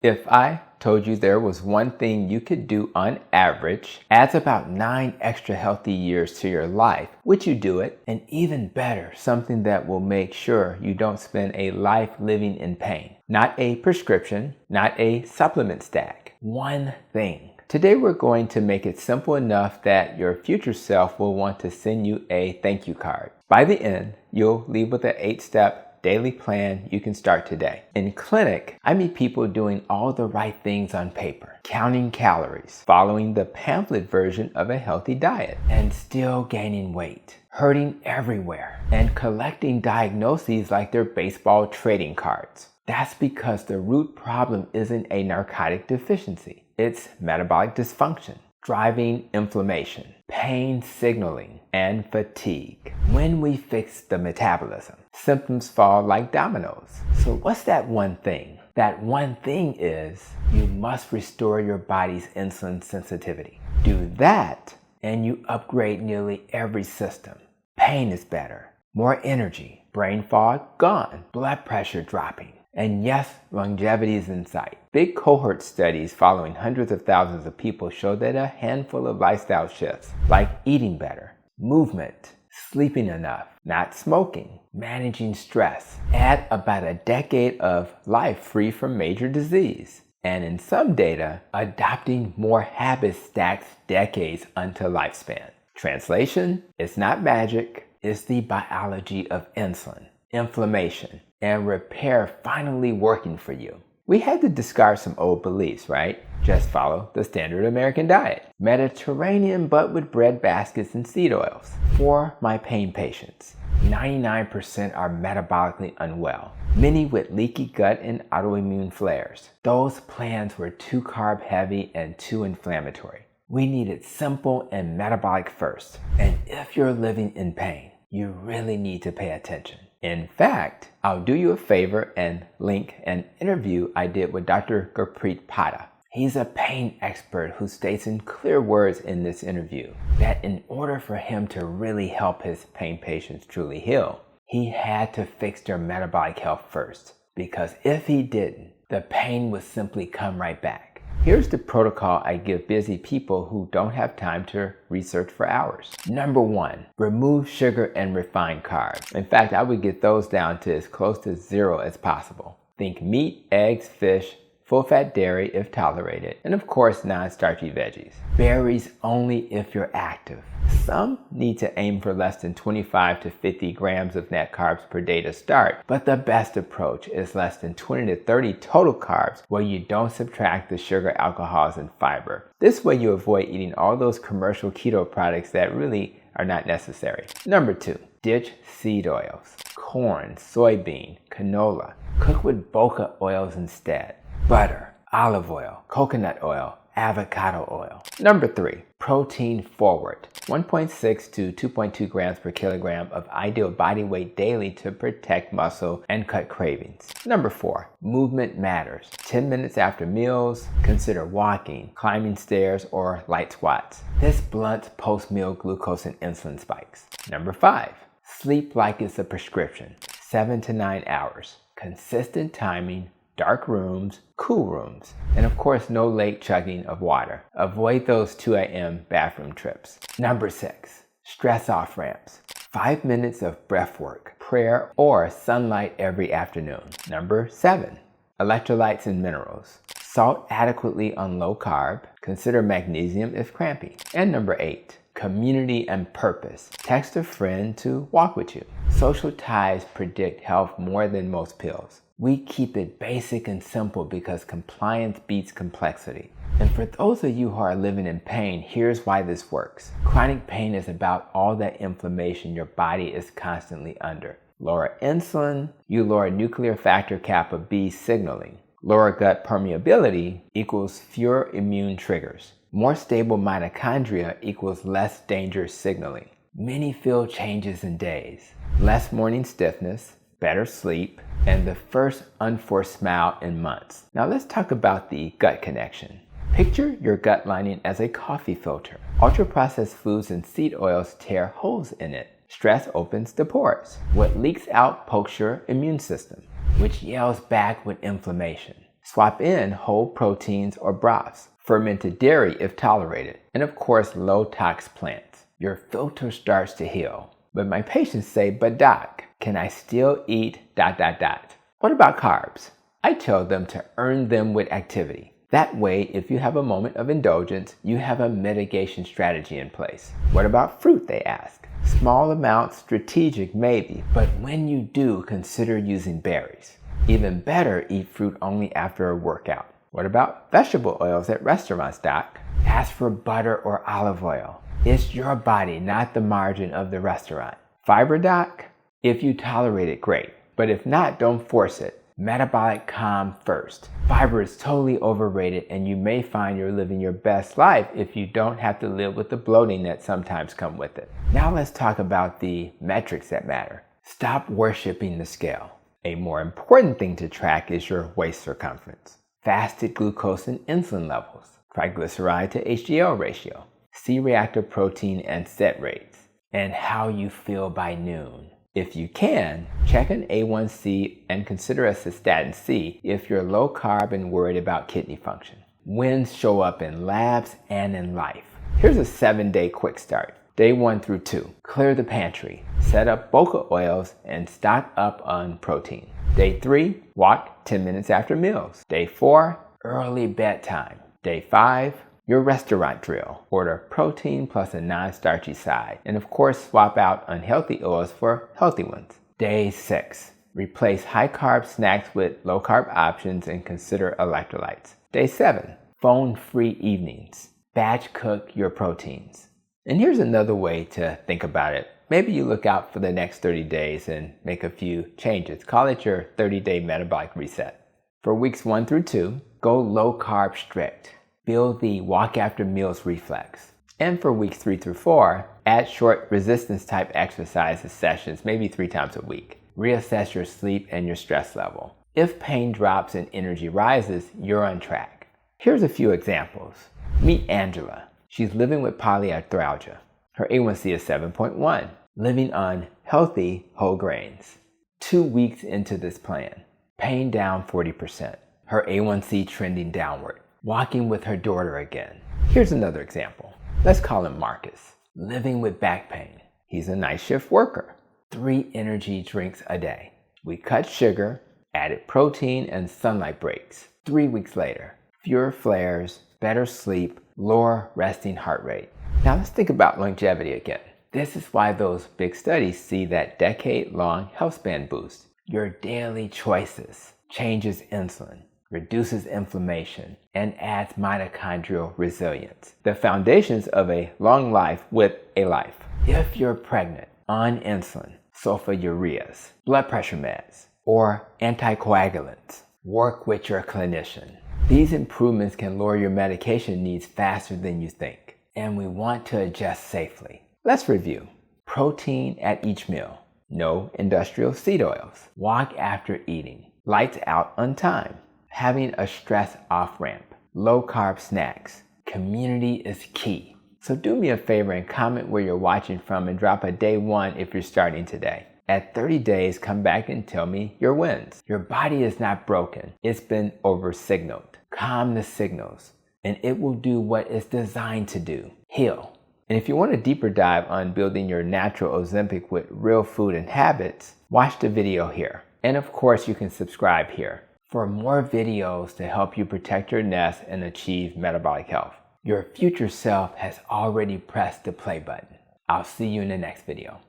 If I told you there was one thing you could do on average, adds about 9 extra healthy years to your life, would you do it? And even better, something that will make sure you don't spend a life living in pain. Not a prescription, not a supplement stack. One thing. Today we're going to make it simple enough that your future self will want to send you a thank you card. By the end, you'll leave with an 8-step daily plan you can start today. In clinic, I meet people doing all the right things on paper, counting calories, following the pamphlet version of a healthy diet, and still gaining weight, hurting everywhere, and collecting diagnoses like they're baseball trading cards. That's because the root problem isn't a narcotic deficiency. It's metabolic dysfunction, driving inflammation, pain signaling, and fatigue. When we fix the metabolism, symptoms fall like dominoes. So what's that one thing? That one thing is you must restore your body's insulin sensitivity. Do that and you upgrade nearly every system. Pain is better, more energy, brain fog gone, blood pressure dropping. And yes, longevity is in sight. Big cohort studies following hundreds of thousands of people show that a handful of lifestyle shifts, like eating better, movement, sleeping enough, not smoking, managing stress, add about a decade of life free from major disease. And in some data, adopting more habits stacks decades onto lifespan. Translation, it's not magic, it's the biology of insulin, inflammation, and repair finally working for you. We had to discard some old beliefs, right? Just follow the standard American diet. Mediterranean but with bread baskets and seed oils. For my pain patients, 99% are metabolically unwell, many with leaky gut and autoimmune flares. Those plans were too carb heavy and too inflammatory. We needed simple and metabolic first. And if you're living in pain, you really need to pay attention. In fact, I'll do you a favor and link an interview I did with Dr. Gurpreet Pata. He's a pain expert who states in clear words in this interview that in order for him to really help his pain patients truly heal, he had to fix their metabolic health first. Because if he didn't, the pain would simply come right back. Here's the protocol I give busy people who don't have time to research for hours. Number 1, remove sugar and refined carbs. In fact, I would get those down to as close to 0 as possible. Think meat, eggs, fish, full-fat dairy if tolerated, and of course non-starchy veggies. Berries only if you're active. Some need to aim for less than 25 to 50 grams of net carbs per day to start, but the best approach is less than 20 to 30 total carbs where you don't subtract the sugar, alcohols, and fiber. This way you avoid eating all those commercial keto products that really are not necessary. Number 2, ditch seed oils. Corn, soybean, canola. Cook with bokeh oils instead. Butter, olive oil, coconut oil, avocado oil. Number 3, protein forward. 1.6 to 2.2 grams per kilogram of ideal body weight daily to protect muscle and cut cravings. Number 4, movement matters. 10 minutes after meals, consider walking, climbing stairs, or light squats. This blunts post-meal glucose and insulin spikes. Number 5, sleep like it's a prescription. 7 to 9 hours. Consistent timing, dark rooms, cool rooms, and of course no late chugging of water. Avoid those 2 a.m. bathroom trips. Number 6, stress off ramps. 5 minutes of breath work, prayer, or sunlight every afternoon. Number 7, electrolytes and minerals. Salt adequately on low carb. Consider magnesium if crampy. And number 8, community and purpose. Text a friend to walk with you. Social ties predict health more than most pills. We keep it basic and simple because compliance beats complexity. And for those of you who are living in pain, here's why this works. Chronic pain is about all that inflammation your body is constantly under. Lower insulin, you lower nuclear factor kappa B signaling. Lower gut permeability equals fewer immune triggers. More stable mitochondria equals less dangerous signaling. Many feel changes in days. Less morning stiffness, better sleep, and the first unforced smile in months. Now let's talk about the gut connection. Picture your gut lining as a coffee filter. Ultra-processed foods and seed oils tear holes in it. Stress opens the pores. What leaks out pokes your immune system, which yells back with inflammation. Swap in whole proteins or broths, fermented dairy if tolerated, and of course low-tox plants. Your filter starts to heal. But my patients say, but doc, can I still eat ... What about carbs? I tell them to earn them with activity. That way, if you have a moment of indulgence, you have a mitigation strategy in place. What about fruit, they ask. Small amounts, strategic maybe, but when you do, consider using berries. Even better, eat fruit only after a workout. What about vegetable oils at restaurants, doc? Ask for butter or olive oil. It's your body, not the margin of the restaurant. Fiber, doc? If you tolerate it, great. But if not, don't force it. Metabolic calm first. Fiber is totally overrated, and you may find you're living your best life if you don't have to live with the bloating that sometimes comes with it. Now let's talk about the metrics that matter. Stop worshiping the scale. A more important thing to track is your waist circumference, fasted glucose and insulin levels, triglyceride to HDL ratio, C-reactive protein and set rates, and how you feel by noon. If you can, check an A1C and consider a cystatin C if you're low carb and worried about kidney function. Wins show up in labs and in life. Here's a 7-day quick start. Day 1 through 2, clear the pantry, set up bulk oils, and stock up on protein. Day 3, walk 10 minutes after meals. Day 4, early bedtime. Day 5, your restaurant drill. Order protein plus a non-starchy side. And of course, swap out unhealthy oils for healthy ones. Day 6, replace high-carb snacks with low-carb options and consider electrolytes. Day 7, phone-free evenings. Batch cook your proteins. And here's another way to think about it. Maybe you look out for the next 30 days and make a few changes. Call it your 30-day metabolic reset. For weeks 1 through 2, go low-carb strict. Build the walk after meals reflex. And for weeks 3 through 4, add short resistance type exercises sessions, maybe 3 times a week. Reassess your sleep and your stress level. If pain drops and energy rises, you're on track. Here's a few examples. Meet Angela. She's living with polyarthralgia. Her A1C is 7.1, living on healthy whole grains. 2 weeks into this plan, pain down 40%. Her A1C trending downward. Walking with her daughter again. Here's another example. Let's call him Marcus. Living with back pain. He's a night shift worker. 3 energy drinks a day. We cut sugar, added protein and sunlight breaks. 3 weeks later, fewer flares, better sleep, lower resting heart rate. Now let's think about longevity again. This is why those big studies see that decade-long Healthspan boost. Your daily choices changes insulin, reduces inflammation, and adds mitochondrial resilience. The foundations of a long life with a life. If you're pregnant, on insulin, sulfonylureas, blood pressure meds, or anticoagulants, work with your clinician. These improvements can lower your medication needs faster than you think, and we want to adjust safely. Let's review. Protein at each meal. No industrial seed oils. Walk after eating. Lights out on time. Having a stress off-ramp. Low-carb snacks. Community is key. So do me a favor and comment where you're watching from and drop a day 1 if you're starting today. At 30 days, come back and tell me your wins. Your body is not broken. It's been over-signaled. Calm the signals, and it will do what it's designed to do, heal. And if you want a deeper dive on building your natural Ozempic with real food and habits, watch the video here. And of course, you can subscribe here for more videos to help you protect your nest and achieve metabolic health. Your future self has already pressed the play button. I'll see you in the next video.